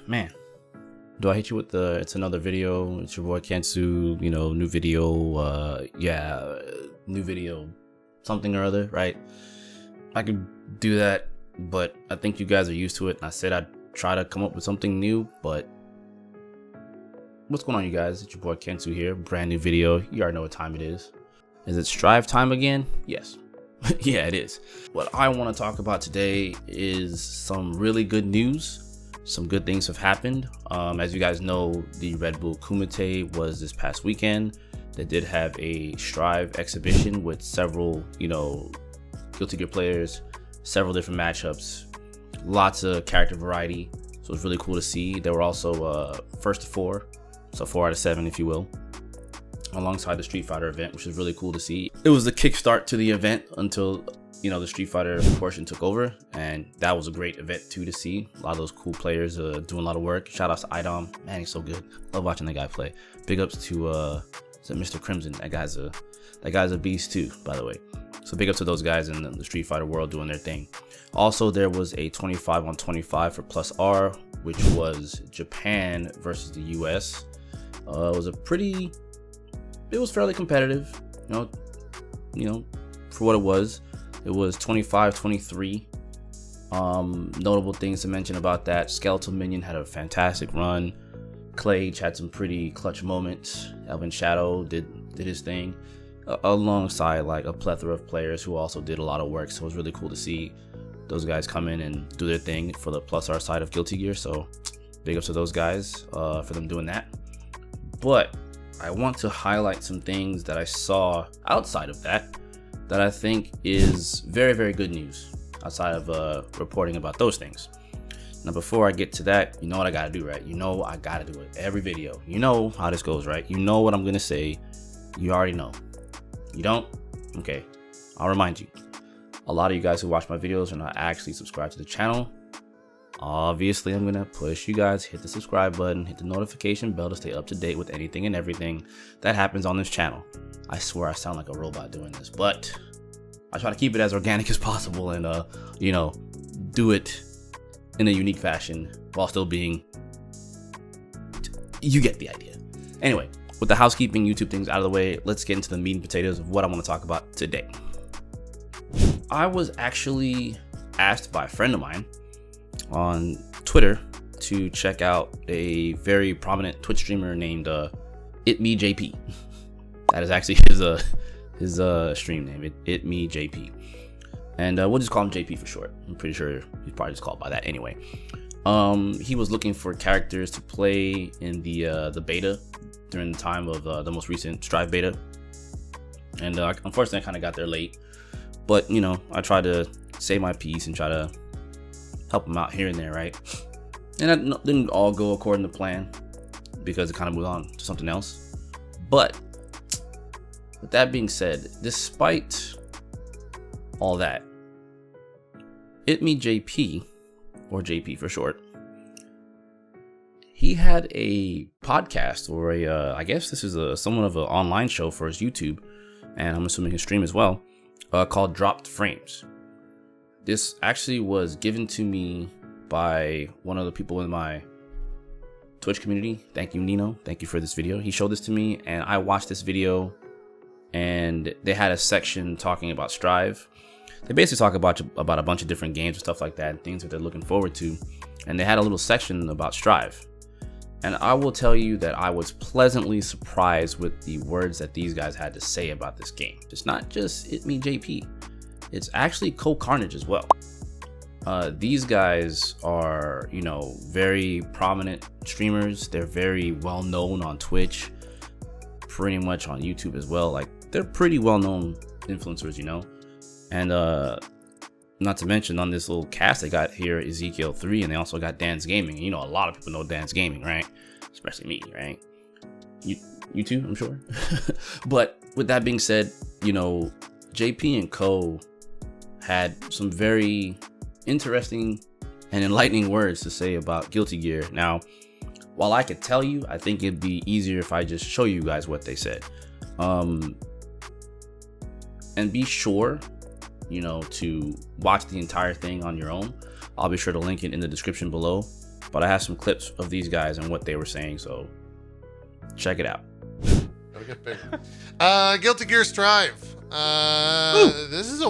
Man, do I hit you with the it's another video? It's your boy Kensou, new video, new video, something or other, right? I could do that, but I think you guys are used to it. I said I'd try to come up with something new, but what's going on, you guys? It's your boy Kensou here, brand new video. You already know what time it is. Is it Strive time again? Yes. Yeah, it is. What I want to talk about today is some really good news. Some good things have happened. As you guys know, the Redbull Kumite was this past weekend. They did have a Strive exhibition with several, Guilty Gear players, several different matchups, lots of character variety. So it's really cool to see. There were also first to 4, so 4 out of 7, if you will, alongside the Street Fighter event, which is really cool to see. It was the kickstart to the event until the Street Fighter portion took over, and that was a great event too to see. A lot of those cool players doing a lot of work. Shout outs to Idom, man, he's so good. Love watching that guy play. Big ups to Mr. Crimson. That guy's a beast too, by the way. So big ups to those guys in the Street Fighter world doing their thing. Also, there was a 25-on-25 for Plus R, which was Japan versus the US. It was fairly competitive, for what it was. It was 25-23. Notable things to mention about that: Skeletal Minion had a fantastic run. Clage had some pretty clutch moments. Elvin Shadow did his thing, alongside like a plethora of players who also did a lot of work. So it was really cool to see those guys come in and do their thing for the Plus R side of Guilty Gear. So big ups to those guys for them doing that. But I want to highlight some things that I saw outside of that I think is very, very good news outside of reporting about those things. Now, before I get to that, you know what I gotta do, right? I gotta do it every video. You know how this goes, right? You know what I'm gonna say. You already know. You don't? Okay, I'll remind you. A lot of you guys who watch my videos are not actually subscribed to the channel. Obviously, I'm gonna push you guys, hit the subscribe button, hit the notification bell to stay up to date with anything and everything that happens on this channel. I swear I sound like a robot doing this, but I try to keep it as organic as possible and do it in a unique fashion while still being, you get the idea. Anyway, with the housekeeping YouTube things out of the way, let's get into the meat and potatoes of what I want to talk about today. I was actually asked by a friend of mine on Twitter to check out a very prominent Twitch streamer named ItmeJP. That is actually his stream name, ItmeJP, and we'll just call him JP for short. I'm pretty sure he's probably just called by that anyway. He was looking for characters to play in the beta during the time of the most recent Strive beta, and unfortunately I kind of got there late, but I tried to say my piece and try to help him out here and there, right? And that didn't all go according to plan because it kind of moved on to something else. But with that being said, despite all that, ItmeJP, or JP for short, he had a podcast, or I guess this is somewhat of an online show for his YouTube, and I'm assuming his stream as well, called Dropped Frames. This actually was given to me by one of the people in my Twitch community. Thank you, Nino. Thank you for this video. He showed this to me, and I watched this video, and they had a section talking about Strive. They basically talk about a bunch of different games and stuff like that, and things that they're looking forward to. And they had a little section about Strive. And I will tell you that I was pleasantly surprised with the words that these guys had to say about this game. It's not just ItmeJP. It's actually CohhCarnage as well. These guys are, very prominent streamers. They're very well known on Twitch, pretty much on YouTube as well. Like, they're pretty well known influencers, And not to mention, on this little cast they got here, Ezekiel 3, and they also got Dance Gaming. A lot of people know Dance Gaming, right? Especially me, right? You too, I'm sure. But with that being said, JP and Co had some very interesting and enlightening words to say about Guilty Gear. Now, while I could tell you, I think it'd be easier if I just show you guys what they said. And be sure, to watch the entire thing on your own. I'll be sure to link it in the description below. but I have some clips of these guys and what they were saying, so check it out. Gotta get bigger. Guilty Gear Strive. This is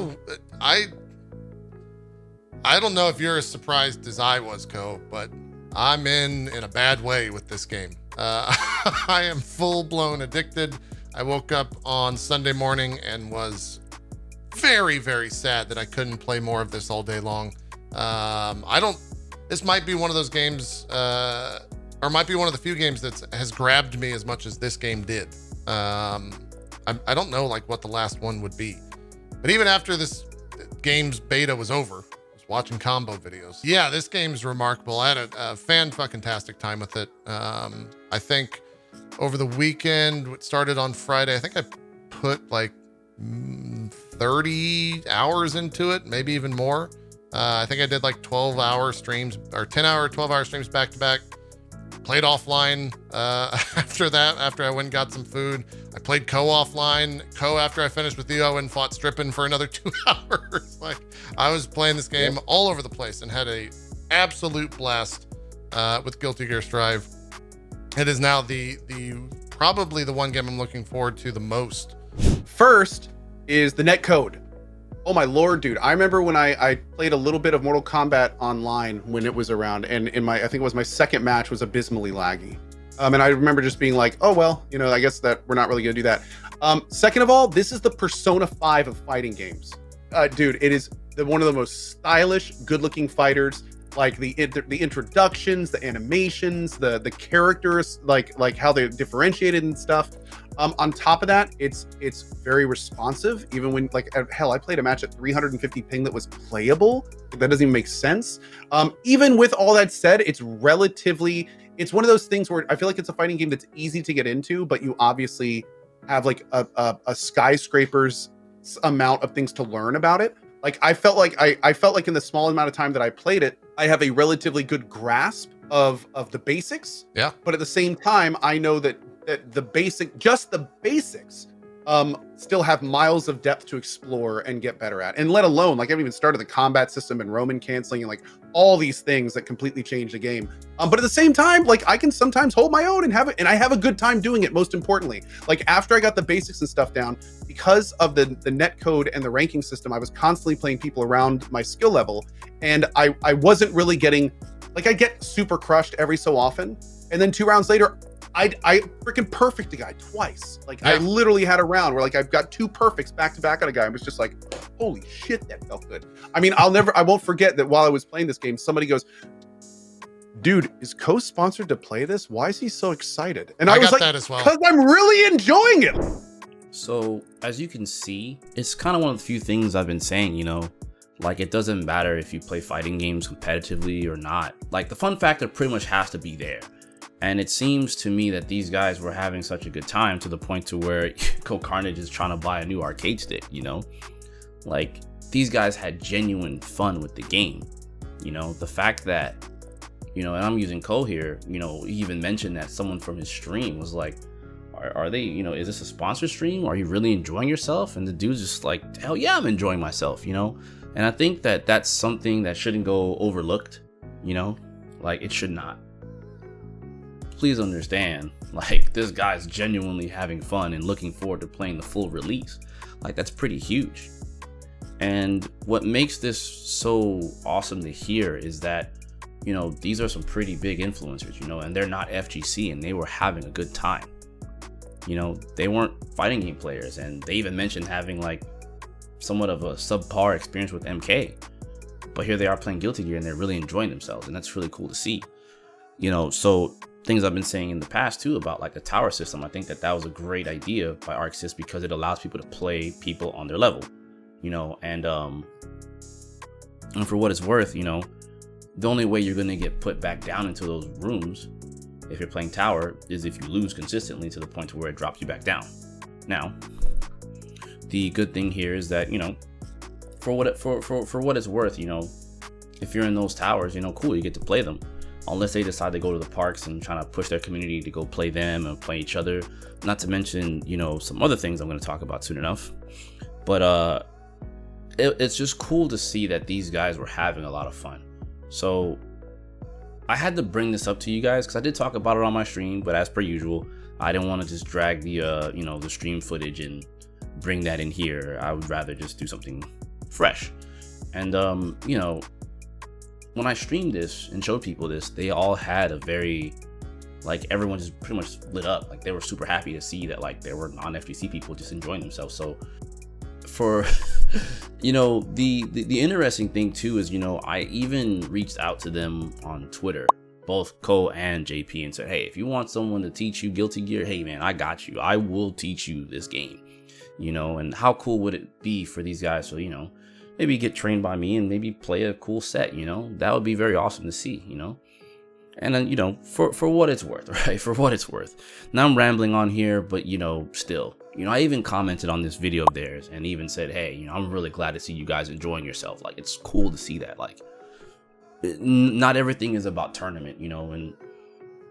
I don't know if you're as surprised as I was, Coh, but I'm in a bad way with this game. I am full-blown addicted. I woke up on Sunday morning and was very, very sad that I couldn't play more of this all day long. This might be one of those games, or might be one of the few games that has grabbed me as much as this game did. I don't know like what the last one would be, but even after this game's beta was over, I was watching combo videos. Yeah, this game's remarkable. I had a fan-fucking-tastic time with it. I think over the weekend, it started on Friday. I think I put like 30 hours into it, maybe even more. I think I did like 12-hour streams or 10-hour, 12-hour streams back to back. Played offline after that, after I went and got some food. I played Coh offline. Coh, after I finished with you, I went and fought Strippin for another 2 hours. Like, I was playing this game all over the place and had a absolute blast with Guilty Gear Strive. It is now the probably the one game I'm looking forward to the most. First is the netcode. Oh my lord, dude. I remember when I played a little bit of Mortal Kombat online when it was around, and I think it was my second match was abysmally laggy. And I remember just being like, oh well, you know, I guess that we're not really gonna do that. Second of all, this is the Persona 5 of fighting games. Dude, it is one of the most stylish, good-looking fighters. Like the introductions, the animations, the characters, like how they're differentiated and stuff. On top of that, it's very responsive. Even when, like, hell, I played a match at 350 ping that was playable. That doesn't even make sense. Even with all that said, it's one of those things where I feel like it's a fighting game that's easy to get into, but you obviously have like a skyscraper's amount of things to learn about it. Like I felt like in the small amount of time that I played it, I have a relatively good grasp of the basics. Yeah. But at the same time, I know that the basics still have miles of depth to explore and get better at. And let alone, like, I haven't even started the combat system and Roman canceling and like all these things that completely change the game. But at the same time, like, I can sometimes hold my own and I have a good time doing it, most importantly. Like, after I got the basics and stuff down, because of the netcode and the ranking system, I was constantly playing people around my skill level. And I wasn't really getting, like, I get super crushed every so often. And then 2 rounds later, I freaking perfect a guy twice. Like, yeah. I literally had a round where, like, I've got 2 perfects back to back on a guy. I was just like, holy shit, that felt good. I mean, I won't forget that while I was playing this game, somebody goes, dude, is Coh sponsored to play this? Why is he so excited? And I was like, that as well, because I'm really enjoying it. So as you can see, it's kind of one of the few things I've been saying, you know, like, it doesn't matter if you play fighting games competitively or not. Like, the fun factor pretty much has to be there. And it seems to me that these guys were having such a good time to the point to where CohhCarnage is trying to buy a new arcade stick, you know? Like, these guys had genuine fun with the game. You know, the fact that, you know, and I'm using Coh here, you know, he even mentioned that someone from his stream was like, are they, you know, is this a sponsor stream? Are you really enjoying yourself? And the dude's just like, hell yeah, I'm enjoying myself, you know? And I think that that's something that shouldn't go overlooked, you know? Like, it should not. Please understand, like, this guy's genuinely having fun and looking forward to playing the full release. Like, that's pretty huge. And what makes this so awesome to hear is that, you know, these are some pretty big influencers, you know, and they're not FGC, and they were having a good time. You know, they weren't fighting game players, and they even mentioned having like somewhat of a subpar experience with MK. But here they are playing Guilty Gear and they're really enjoying themselves, and that's really cool to see. You know, so things I've been saying in the past too about like the tower system, I think that was a great idea by ArcSys because it allows people to play people on their level, you know, and for what it's worth, you know, the only way you're going to get put back down into those rooms if you're playing tower is if you lose consistently to the point to where it drops you back down. Now, the good thing here is that, you know, for what it's worth, you know, if you're in those towers, you know, cool, you get to play them. Unless they decide to go to the parks and try to push their community to go play them and play each other. Not to mention, you know, some other things I'm going to talk about soon enough. But it's just cool to see that these guys were having a lot of fun. So I had to bring this up to you guys because I did talk about it on my stream, but as per usual, I didn't want to just drag the you know, the stream footage and bring that in here. I would rather just do something fresh. And you know, when I streamed this and showed people this, they all had a very, like, everyone just pretty much lit up. Like, they were super happy to see that, like, there were non-FGC people just enjoying themselves. So for you know, the interesting thing too is, you know, I even reached out to them on Twitter, both Coh and JP, and said, hey, if you want someone to teach you Guilty Gear, hey man, I got you. I will teach you this game, you know. And how cool would it be for these guys to, you know, maybe get trained by me and maybe play a cool set, you know? That would be very awesome to see, you know. And then, you know, for what it's worth, right? For what it's worth. Now I'm rambling on here, but, you know, still, you know, I even commented on this video of theirs and even said, hey, you know, I'm really glad to see you guys enjoying yourself. Like, it's cool to see that. Like, not everything is about tournament, you know. And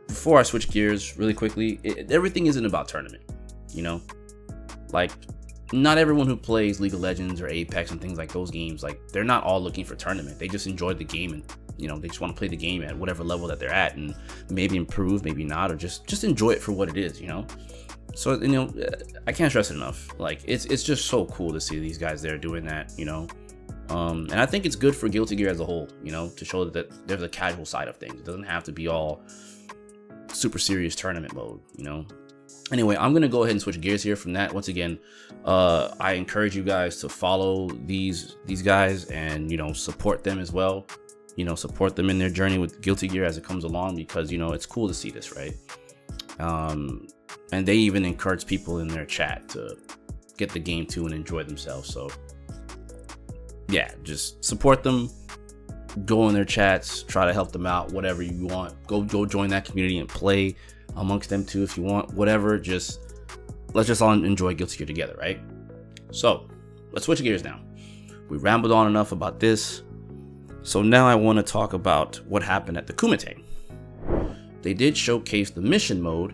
before I switch gears really quickly, everything isn't about tournament, you know. Like, not everyone who plays League of Legends or Apex and things like those games, like, they're not all looking for tournament. They just enjoy the game, and, you know, they just want to play the game at whatever level that they're at and maybe improve, maybe not, or just enjoy it for what it is, you know. So, you know, I can't stress it enough. Like, it's just so cool to see these guys there doing that, you know. And I think it's good for Guilty Gear as a whole, you know, to show that there's a casual side of things. It doesn't have to be all super serious tournament mode, you know. Anyway, I'm gonna go ahead and switch gears here from that. Once again, I encourage you guys to follow these guys and, you know, support them as well. You know, support them in their journey with Guilty Gear as it comes along, because, you know, it's cool to see this, right? And they even encourage people in their chat to get the game too and enjoy themselves. So yeah, just support them, go in their chats, try to help them out, whatever you want. Go join that community and play amongst them too if you want, whatever. Just let's just all enjoy Guilty Gear together, right? So let's switch gears now. We rambled on enough about this, so now I want to talk about what happened at the Kumite. They did showcase the mission mode,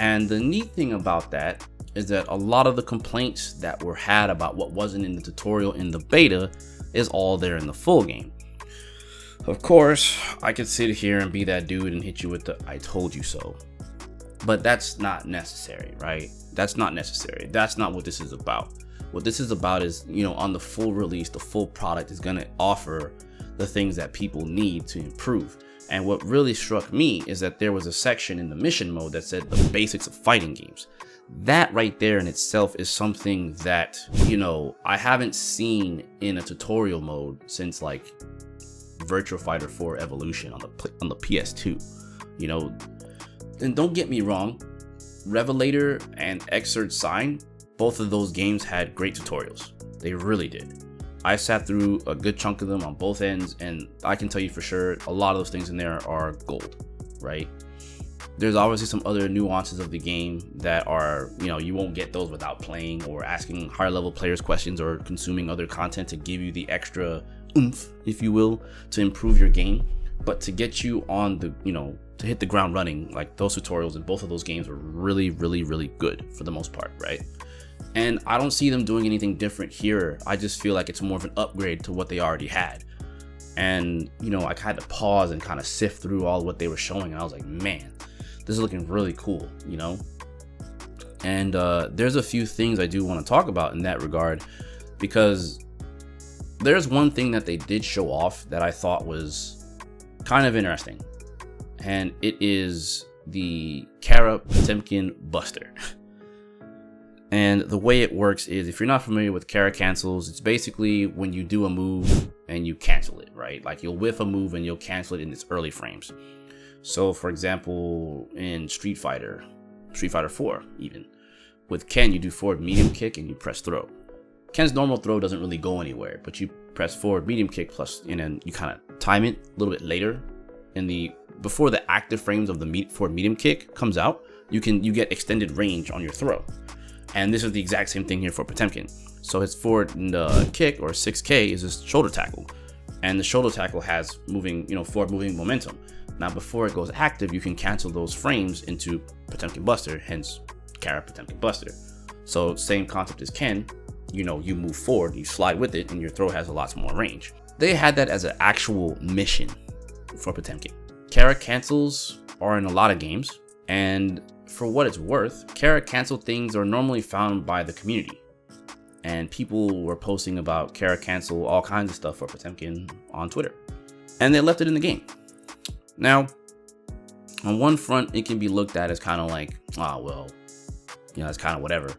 and the neat thing about that is that a lot of the complaints that were had about what wasn't in the tutorial in the beta is all there in the full game. Of course, I could sit here and be that dude and hit you with the "I told you so," but that's not necessary, right? That's not necessary. That's not what this is about. What this is about is, you know, on the full release, the full product is going to offer the things that people need to improve. And what really struck me is that there was a section in the mission mode that said the basics of fighting games. That right there in itself is something that, you know, I haven't seen in a tutorial mode since like Virtua Fighter 4 Evolution on the PS2, you know. And don't get me wrong, Revelator and Exert Sign, both of those games had great tutorials. They really did. I sat through a good chunk of them on both ends, and I can tell you for sure a lot of those things in there are gold, right? There's obviously some other nuances of the game that are, you know, you won't get those without playing or asking higher level players questions or consuming other content to give you the extra oomph, if you will, to improve your game. But to get you on the, you know, to hit the ground running, like those tutorials in both of those games were really, really, really good for the most part, right? And I don't see them doing anything different here. I just feel like it's more of an upgrade to what they already had. And, you know, I had to pause and kind of sift through all what they were showing, and I was like, man, this is looking really cool, you know? And there's a few things I do want to talk about in that regard, because there's one thing that they did show off that I thought was kind of interesting, and it is the Kara Potemkin Buster. And the way it works is, if you're not familiar with Kara cancels, it's basically when you do a move and you cancel it, right? Like you'll whiff a move and you'll cancel it in its early frames. So for example, in Street Fighter 4 even, with Ken, you do forward medium kick and you press throw. Ken's normal throw doesn't really go anywhere, but you press forward medium kick plus, and then you kind of time it a little bit later in the, before the active frames of the forward medium kick comes out, you get extended range on your throw. And this is the exact same thing here for Potemkin. So his forward kick, or 6K, is his shoulder tackle. And the shoulder tackle has moving, you know, forward moving momentum. Now, before it goes active, you can cancel those frames into Potemkin Buster, hence Kara Potemkin Buster. So same concept as Ken, you know, you move forward, you slide with it, and your throw has a lot more range. They had that as an actual mission for Potemkin. character cancels are in a lot of games, and for what it's worth, character cancel things are normally found by the community. And people were posting about character cancel, all kinds of stuff for Potemkin on Twitter. And they left it in the game. Now, on one front, it can be looked at as kind of like, oh, well, you know, it's kind of whatever.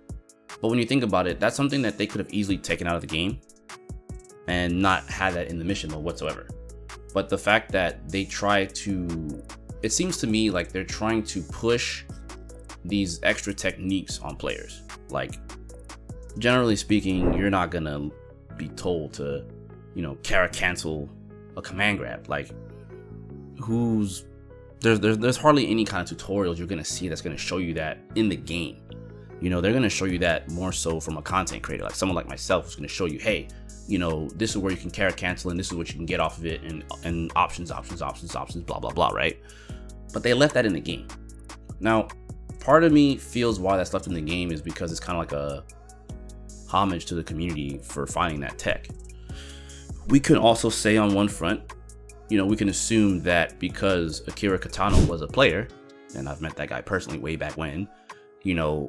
But when you think about it, that's something that they could have easily taken out of the game and not had that in the mission mode whatsoever. But the fact that they try to, it seems to me like they're trying to push these extra techniques on players. Like, generally speaking, you're not gonna be told to, you know, character cancel a command grab. Like, there's hardly any kind of tutorials you're gonna see that's gonna show you that in the game. You know, they're gonna show you that more so from a content creator, like someone like myself who's gonna show you, hey, you know, this is where you can character cancel and this is what you can get off of it, and options, blah blah blah, right? But they left that in the game. Now, part of me feels why that's left in the game is because it's kind of like a homage to the community for finding that tech. We could also say on one front, you know, we can assume that because Akira Katano was a player, and I've met that guy personally way back when, you know,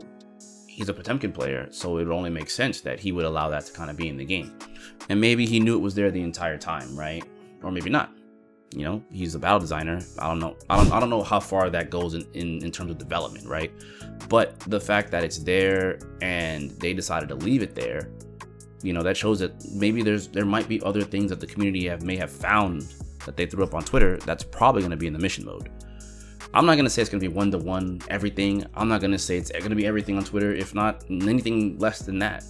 he's a Potemkin player, so it would only make sense that he would allow that to kind of be in the game. And maybe he knew it was there the entire time, right? Or maybe not. You know, he's a battle designer. I don't know. I don't know how far that goes in terms of development, right? But the fact that it's there and they decided to leave it there, you know, that shows that maybe there might be other things that the community may have found that they threw up on Twitter that's probably going to be in the mission mode. I'm not going to say it's going to be one-to-one everything. I'm not going to say it's going to be everything on Twitter, if not anything less than that.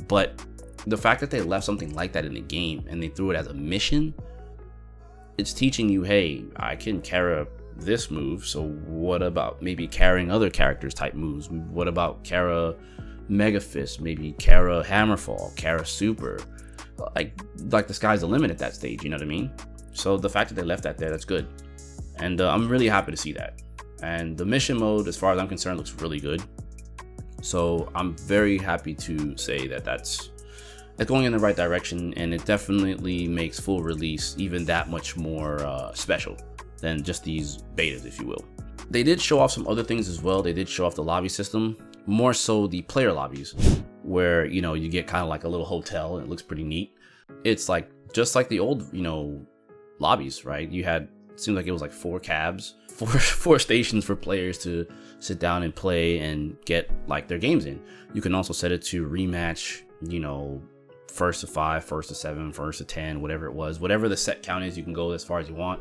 But the fact that they left something like that in the game and they threw it as a mission, it's teaching you, hey, I can carry this move, so what about maybe carrying other characters type moves? What about Kara Mega Fist, maybe Kara Hammerfall, Kara Super? Like the sky's the limit at that stage, you know what I mean? So the fact that they left that there, that's good. And I'm really happy to see that. And the mission mode, as far as I'm concerned, looks really good. So I'm very happy to say that that's going in the right direction, and it definitely makes full release even that much more special than just these betas, if you will. They did show off some other things as well. They did show off the lobby system, more so the player lobbies, where, you know, you get kind of like a little hotel and it looks pretty neat. It's like just like the old, you know, lobbies, right? You had, it seemed like it was like 4 cabs, four stations for players to sit down and play and get like their games in. You can also set it to rematch, you know, 1st to 5, 1st to 7, 1st to 10, whatever it was, whatever the set count is, you can go as far as you want.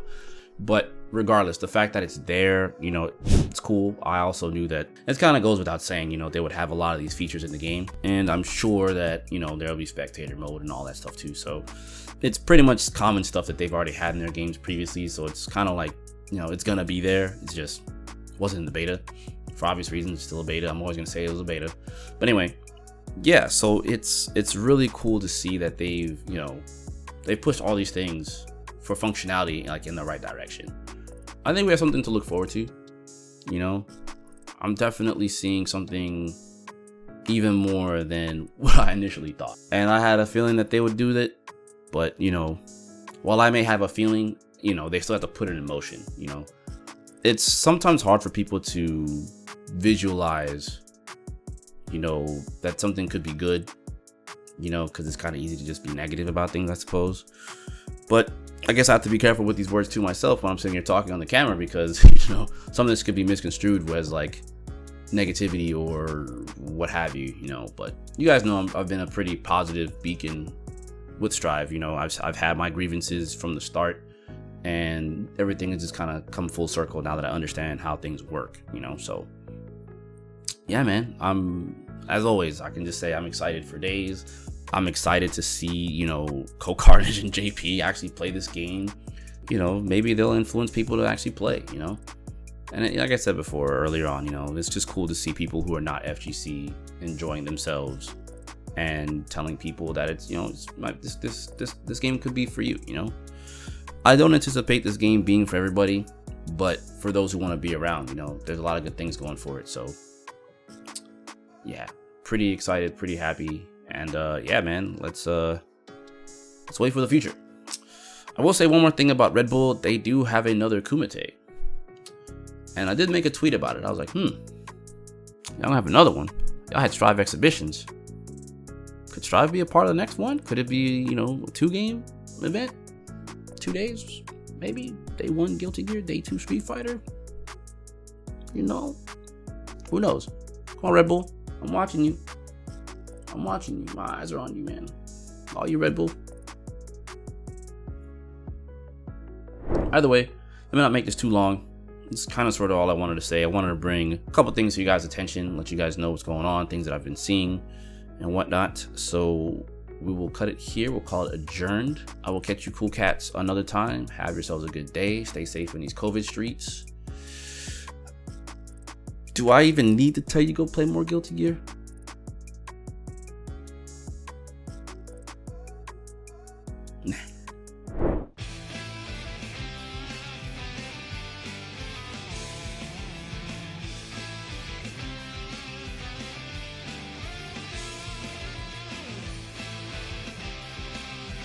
But regardless, the fact that it's there, you know, it's cool. I also knew that it kind of goes without saying, you know, they would have a lot of these features in the game, and I'm sure that, you know, there'll be spectator mode and all that stuff too. So it's pretty much common stuff that they've already had in their games previously. So it's kind of like, you know, it's gonna be there. It's just wasn't in the beta for obvious reasons. It's still a beta. I'm always gonna say it was a beta. But anyway, yeah. So it's really cool to see that they've pushed all these things for functionality like in the right direction. I think we have something to look forward to. You know, I'm definitely seeing something even more than what I initially thought, and I had a feeling that they would do that. But, you know, while I may have a feeling, you know, they still have to put it in motion. You know, it's sometimes hard for people to visualize, you know, that something could be good, you know, because it's kind of easy to just be negative about things, I suppose. But I guess I have to be careful with these words to myself when I'm sitting here talking on the camera, because, you know, some of this could be misconstrued as like negativity or what have you, you know. But you guys know I've been a pretty positive beacon with Strive. You know, I've had my grievances from the start, and everything has just kind of come full circle now that I understand how things work, you know. So yeah, man, as always, I can just say I'm excited for days. I'm excited to see, you know, CohhCarnage and JP actually play this game. You know, maybe they'll influence people to actually play, you know. And like I said before, earlier on, you know, it's just cool to see people who are not FGC enjoying themselves and telling people that it's, you know, this game could be for you, you know. I don't anticipate this game being for everybody, but for those who want to be around, you know, there's a lot of good things going for it. So yeah, pretty excited, pretty happy. And yeah, man, let's wait for the future. I will say one more thing about Red Bull. They do have another Kumite. And I did make a tweet about it. I was like, y'all gonna have another one. Y'all had Strive exhibitions. Could Strive be a part of the next one? Could it be, a 2-game event? 2 days? Maybe day 1 Guilty Gear, day 2 Street Fighter? Who knows? Come on, Red Bull. I'm watching you. My eyes are on you, man. All you Red Bull. Either way, let me not make this too long. It's kind of sort of all I wanted to say. I wanted to bring a couple things to you guys' attention, let you guys know what's going on, things that I've been seeing and whatnot. So we will cut it here. We'll call it adjourned. I will catch you cool cats another time. Have yourselves a good day. Stay safe in these COVID streets. Do I even need to tell you to go play more Guilty Gear?